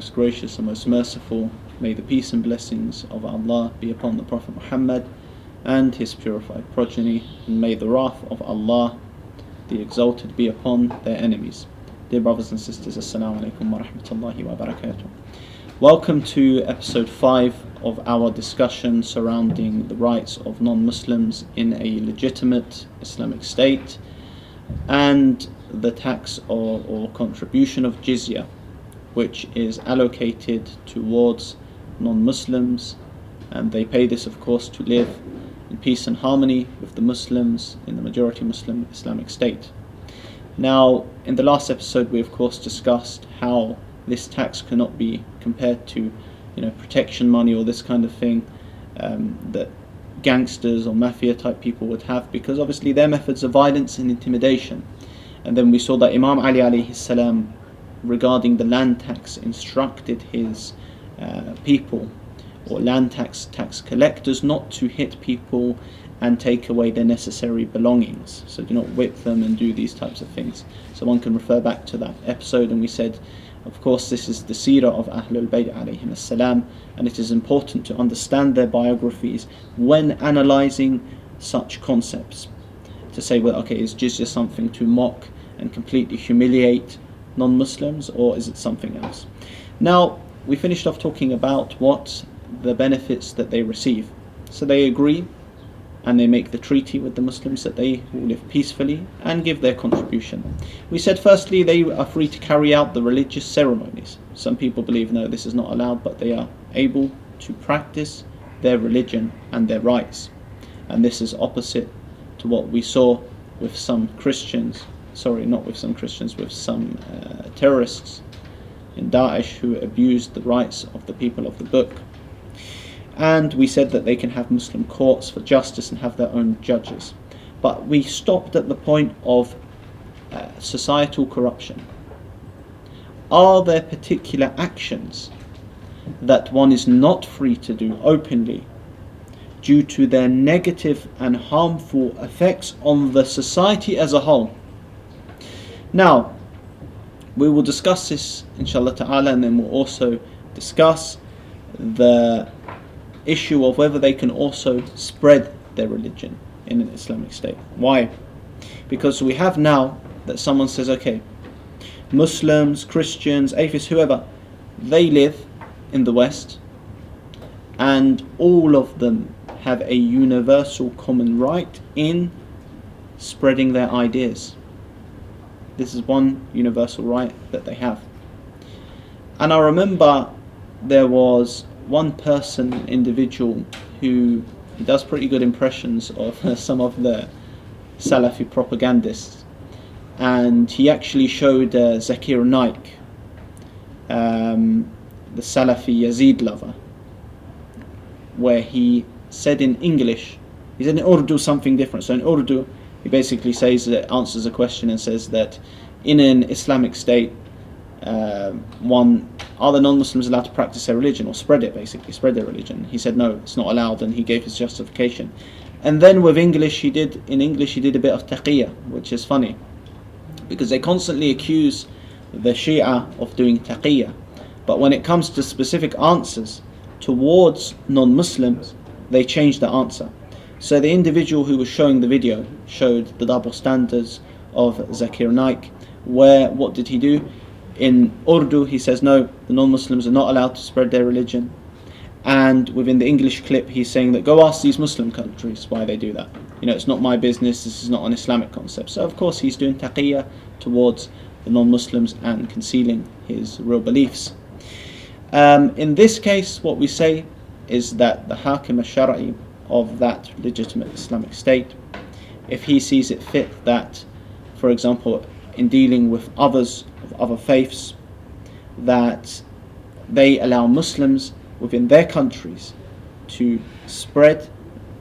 most gracious and most merciful. May the peace and blessings of Allah be upon the Prophet Muhammad and his purified progeny, and may the wrath of Allah the Exalted be upon their enemies. Dear brothers and sisters, Assalamu alaikum wa rahmatullahi wa barakatuh. Welcome to episode 5 of our discussion surrounding the rights of non-Muslims in a legitimate Islamic state and the tax or contribution of jizya, which is allocated towards non-Muslims, and they pay this, of course, to live in peace and harmony with the Muslims in the majority Muslim Islamic state. Now, in the last episode, we of course discussed how this tax cannot be compared to, protection money or this kind of thing that gangsters or mafia type people would have, because obviously their methods of violence and intimidation. And then we saw that Imam Ali alayhi salam, regarding the land tax, instructed his people or land tax collectors not to hit people and take away their necessary belongings. So do not whip them and do these types of things. So one can refer back to that episode, and we said, of course, this is the seerah of Ahlul Bayt alayhim as-salam, and it is important to understand their biographies when analysing such concepts. To say, well, okay, is jizya something to mock and completely humiliate non-Muslims, or is it something else? Now, we finished off talking about what the benefits that they receive. So they agree and they make the treaty with the Muslims that they will live peacefully and give their contribution. We said firstly they are free to carry out the religious ceremonies. Some people believe no, this is not allowed, but they are able to practice their religion and their rights. And this is opposite to what we saw with some Christians, with some terrorists in Daesh who abused the rights of the people of the book. And we said that they can have Muslim courts for justice and have their own judges. But we stopped at the point of societal corruption. Are there particular actions that one is not free to do openly due to their negative and harmful effects on the society as a whole? Now, we will discuss this inshallah ta'ala, and then we'll also discuss the issue of whether they can also spread their religion in an Islamic state. Why? Because we have now that someone says, okay, Muslims, Christians, atheists, whoever, they live in the West, and all of them have a universal common right in spreading their ideas. This is one universal right that they have. And I remember there was one person, individual, who does pretty good impressions of some of the Salafi propagandists, and he actually showed Zakir Naik, the Salafi Yazid lover, where he said in English, he said in Urdu something different. So in Urdu he basically answers a question and says that in an Islamic state, are the non-Muslims allowed to practice their religion or spread their religion? He said no, it's not allowed, and he gave his justification. And then with English, he did a bit of taqiyya, which is funny, because they constantly accuse the Shia of doing taqiyya, but when it comes to specific answers towards non-Muslims, they change the answer. So the individual who was showing the video showed the double standards of Zakir Naik, where what did he do? In Urdu he says no, the non-Muslims are not allowed to spread their religion, and within the English clip he's saying that go ask these Muslim countries why they do that. It's not my business, this is not an Islamic concept. So of course he's doing taqiyya towards the non-Muslims and concealing his real beliefs. In this case, what we say is that the Hakim al-Shar'i of that legitimate Islamic state, if he sees it fit that, for example, in dealing with others of other faiths, that they allow Muslims within their countries to spread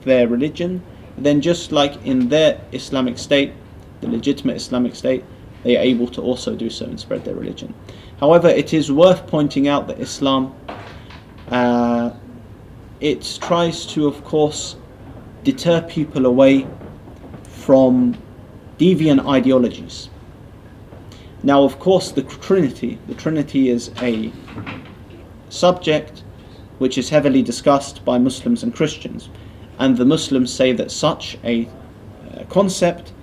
their religion, then just like in their Islamic state, the legitimate Islamic state, they are able to also do so and spread their religion. However, it is worth pointing out that Islam, it tries to, of course, deter people away from deviant ideologies. Now, of course, the Trinity is a subject which is heavily discussed by Muslims and Christians, and the Muslims say that such a concept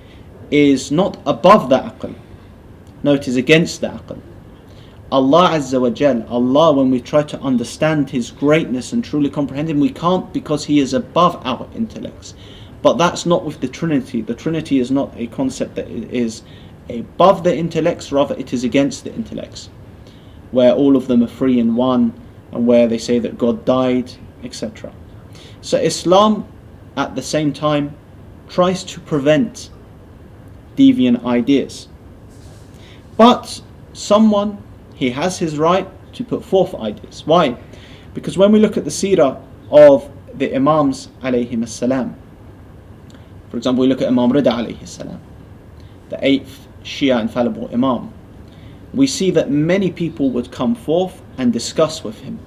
is not above the aql. No, it is against the aql. Allah Azza wa Jal, Allah, when we try to understand His greatness and truly comprehend Him, we can't, because He is above our intellects. But that's not with the Trinity. The Trinity is not a concept that is above the intellects, rather it is against the intellects, where all of them are free in one, and where they say that God died, etc. So Islam at the same time tries to prevent deviant ideas. But someone, he has his right to put forth ideas. Why? Because when we look at the seerah of the Imams alayhim as-salam, for example, we look at Imam Rida alayhi salam, the 8th Shia infallible Imam, we see that many people would come forth and discuss with him,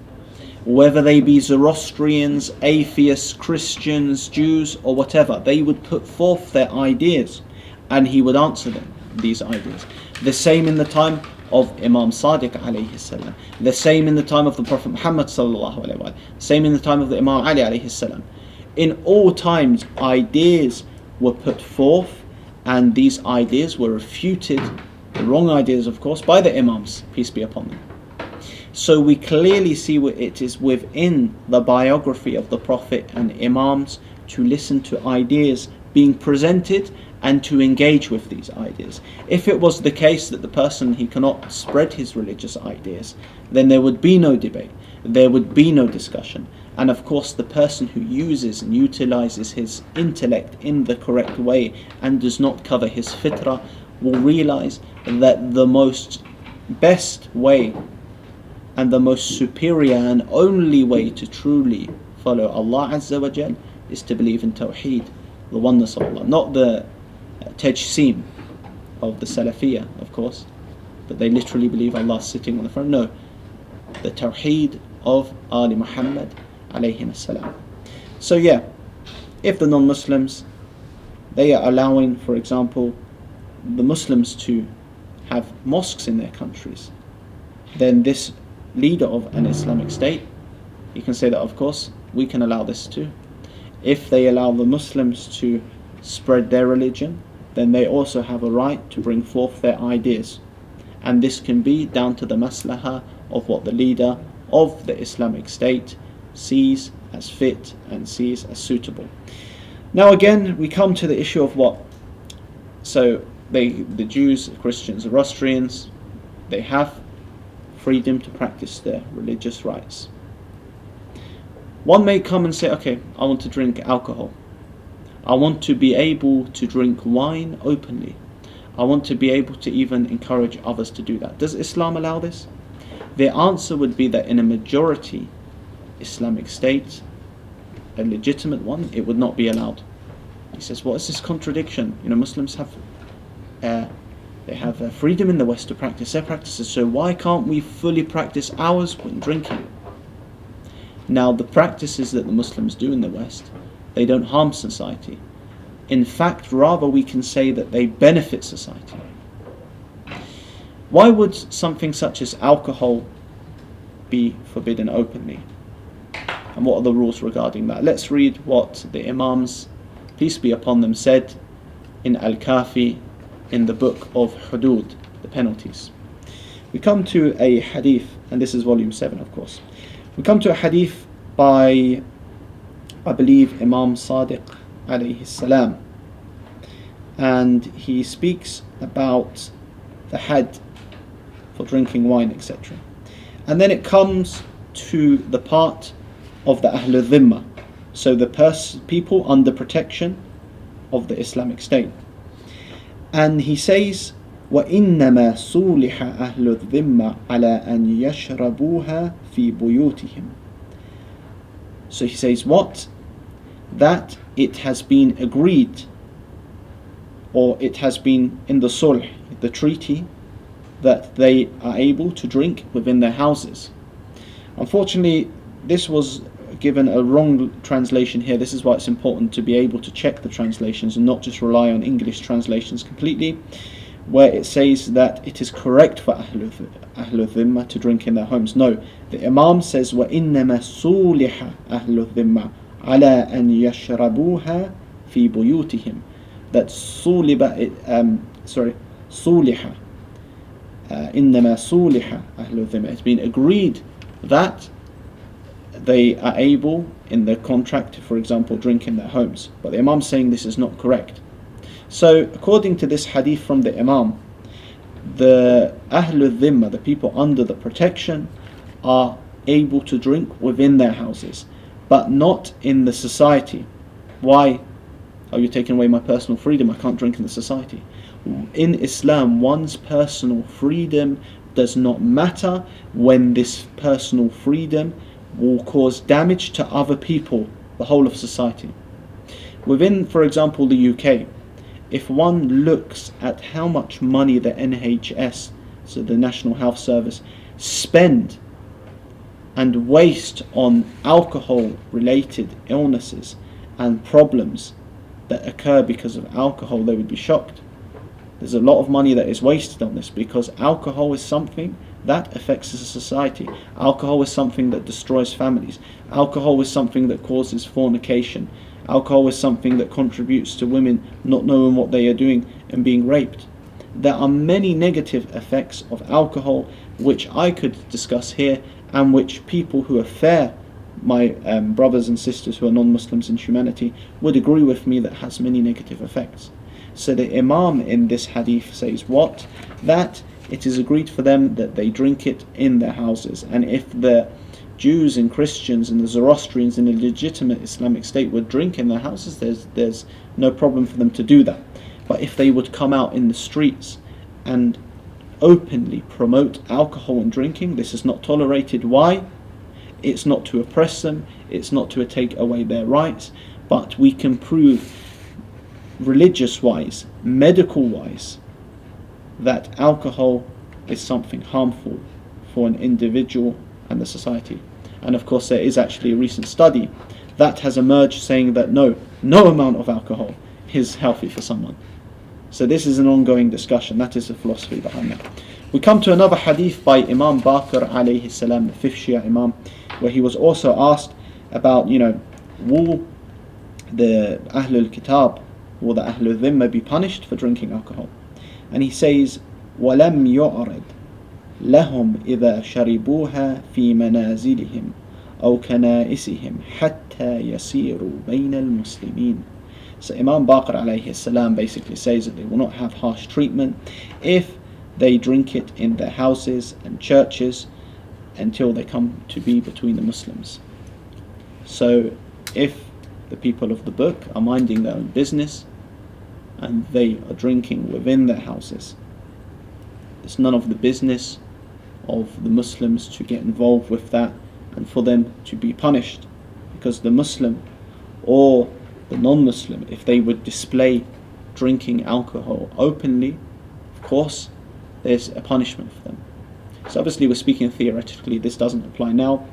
whether they be Zoroastrians, atheists, Christians, Jews, or whatever. They would put forth their ideas and he would answer them, these ideas. The same in the time of Imam Sadiq alayhi salam, the same in the time of the Prophet Muhammad sallallahu alayhi wa sallam, same in the time of the Imam Ali alayhi salam. In all times, ideas were put forth, and these ideas were refuted, the wrong ideas of course, by the Imams, peace be upon them. So we clearly see what it is within the biography of the Prophet and Imams to listen to ideas being presented and to engage with these ideas. If it was the case that the person, he cannot spread his religious ideas, then there would be no debate, there would be no discussion. And of course the person who uses and utilizes his intellect in the correct way and does not cover his fitrah will realize that the most best way and the most superior and only way to truly follow Allah Azza wa Jal is to believe in Tawheed, the oneness of Allah, not the tajseem of the Salafiyah, of course, but they literally believe Allah sitting on the throne. No, the Tawheed of Ali Muhammad alayhi as-salam. So yeah, if the non-Muslims, they are allowing, for example, the Muslims to have mosques in their countries, then this leader of an Islamic state, he can say that of course we can allow this too. If they allow the Muslims to spread their religion, then they also have a right to bring forth their ideas, and this can be down to the maslahah of what the leader of the Islamic state sees as fit and sees as suitable. Now again, we come to the issue of what? So the Jews, Christians, Zoroastrians, they have freedom to practice their religious rights. One may come and say, okay, I want to drink alcohol. I want to be able to drink wine openly. I want to be able to even encourage others to do that. Does Islam allow this? The answer would be that in a majority Islamic state, a legitimate one, it would not be allowed. He says, what is this contradiction? You know, Muslims have they have freedom in the West to practice their practices, so why can't we fully practice ours when drinking? Now, the practices that the Muslims do in the West, they don't harm society. In fact, rather we can say that they benefit society. Why would something such as alcohol be forbidden openly? And what are the rules regarding that? Let's read what the Imams, peace be upon them, said in Al-Kafi, in the book of Hudud, the penalties. We come to a hadith, and this is volume 7 of course. We come to a hadith by, I believe, Imam Sadiq alayhi salam, and he speaks about the had for drinking wine, etc. And then it comes to the part of the Ahlul Dhimma, so the people under protection of the Islamic State. And he says, وَإِنَّمَا صُولِحَ أَهْلُ الذِّمَّةِ عَلَىٰ أَنْ يَشْرَبُوهَا فِي بُيُوتِهِمْ. So he says what? That it has been agreed, or it has been in the sulh, the treaty, that they are able to drink within their houses. Unfortunately, this was given a wrong translation here. This is why it's important to be able to check the translations and not just rely on English translations completely. where it says that it is correct for Ahlul Dhimma to drink in their homes. No, the Imam says وَإِنَّمَا صُولِحَ أَهْلُ الذِّمَّةِ عَلَى أَنْ يَشْرَبُوهَا فِي بُيُوتِهِمْ. That صُولِحَ إِنَّمَا صُولِحَ أَهْلُ الذِّمَّةِ. It's been agreed that they are able in their contract to, for example, drink in their homes. But the Imam saying this is not correct. So according to this hadith from the Imam, the Ahlul Dhimma, the people under the protection, are able to drink within their houses, but not in the society. Why? Are you taking away my personal freedom? I can't drink in the society. In Islam, one's personal freedom does not matter when this personal freedom will cause damage to other people, the whole of society. Within, for example, the UK, if one looks at how much money the NHS, so the National Health Service, spend and waste on alcohol related illnesses and problems that occur because of alcohol, they would be shocked. There's a lot of money that is wasted on this, because alcohol is something that affects the society. Alcohol is something that destroys families. Alcohol is something that causes fornication. Alcohol is something that contributes to women not knowing what they are doing and being raped. There are many negative effects of alcohol which I could discuss here, and which people who are fair, my brothers and sisters who are non-Muslims in humanity, would agree with me that has many negative effects. So the Imam in this hadith says what? That it is agreed for them that they drink it in their houses. And if the Jews and Christians and the Zoroastrians in a legitimate Islamic state would drink in their houses, there's no problem for them to do that. But if they would come out in the streets and openly promote alcohol and drinking, this is not tolerated. Why? It's not to oppress them, it's not to take away their rights, but we can prove religious wise, medical wise, that alcohol is something harmful for an individual and the society. And of course there is actually a recent study that has emerged saying that no amount of alcohol is healthy for someone. So this is an ongoing discussion. That is the philosophy behind that. We come to another hadith by Imam Baqir alayhi salam, the 5th Shia Imam, where he was also asked about, will the Ahlul Kitab, will the Ahlul Dhimma be punished for drinking alcohol? And he says, وَلَمْ يُعْرِضْ لَهُمْ إِذَا شَرِبُوهَا فِي مَنَازِلِهِمْ أَوْ كَنَائِسِهِمْ حَتَّى يَسِيرُوا بَيْنَ الْمُسْلِمِينَ. So Imam Baqir alayhi salam basically says that they will not have harsh treatment if they drink it in their houses and churches until they come to be between the Muslims. So if the people of the book are minding their own business and they are drinking within their houses, it's none of the business of the Muslims to get involved with that and for them to be punished, because the Muslim or the non-Muslim, if they would display drinking alcohol openly, of course there's a punishment for them. So obviously we're speaking theoretically, this doesn't apply now,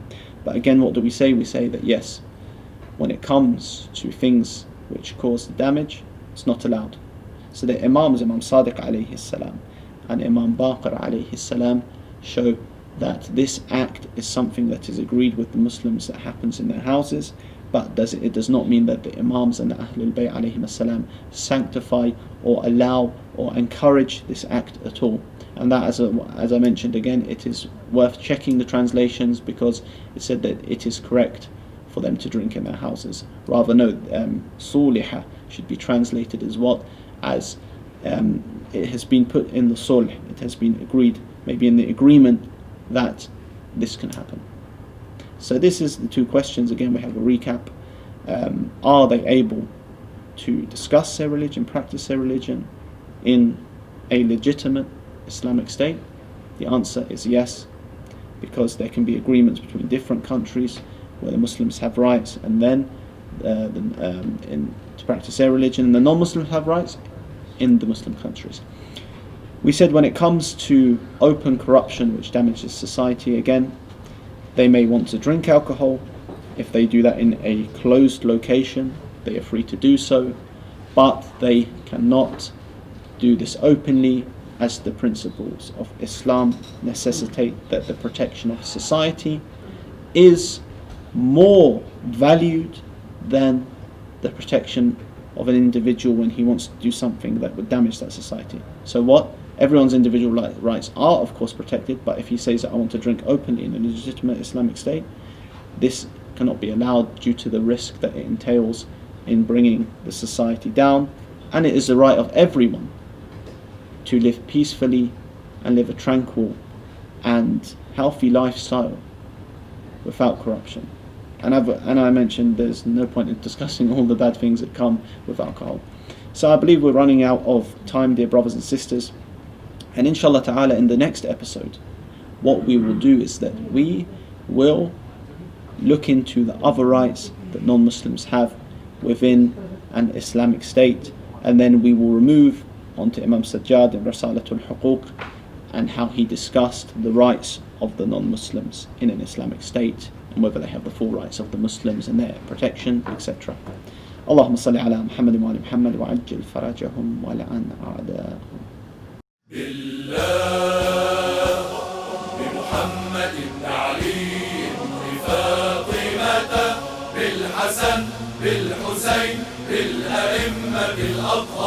but again, what do we say? We say that yes, when it comes to things which cause the damage, it's not allowed. So the Imams, Imam Sadiq alayhi salam and Imam Baqir alayhi salam, show that this act is something that is agreed with the Muslims that happens in their houses, but it does not mean that the Imams and the Ahlul Bayt alayhim salam sanctify or allow or encourage this act at all. And that, as I mentioned again, it is worth checking the translations, because it said that it is correct for them to drink in their houses. Rather, no, suliha should be translated as what? As it has been put in the sulh, it has been agreed, maybe in the agreement, that this can happen. So this is the two questions. Again, we have a recap. Are they able to discuss their religion, practice their religion in a legitimate Islamic state? The answer is yes, because there can be agreements between different countries where the Muslims have rights, and then to practice their religion, and the non-Muslims have rights in the Muslim countries. We said when it comes to open corruption which damages society, again, they may want to drink alcohol. If they do that in a closed location, they are free to do so, but they cannot do this openly as the principles of Islam necessitate that the protection of society is more valued than the protection of an individual when he wants to do something that would damage that society. So what? Everyone's individual rights are of course protected, but if he says that I want to drink openly in a legitimate Islamic state, this cannot be allowed due to the risk that it entails in bringing the society down. And it is the right of everyone to live peacefully and live a tranquil and healthy lifestyle without corruption. And I mentioned there's no point in discussing all the bad things that come with alcohol. So I believe we're running out of time, dear brothers and sisters. And inshallah ta'ala, in the next episode, what we will do is that we will look into the other rights that non-Muslims have within an Islamic state, and then we will remove onto Imam Sajjad in Risalatul Huquq and how he discussed the rights of the non-Muslims in an Islamic state and whether they have the full rights of the Muslims and their protection, etc. اللهم صل على محمد وعلى محمد وعجل فرجهم ولعن أعداءهم. بالله بمحمد بن علي بفاطمة بالحسن بالحسين بالأئمة الأطهار.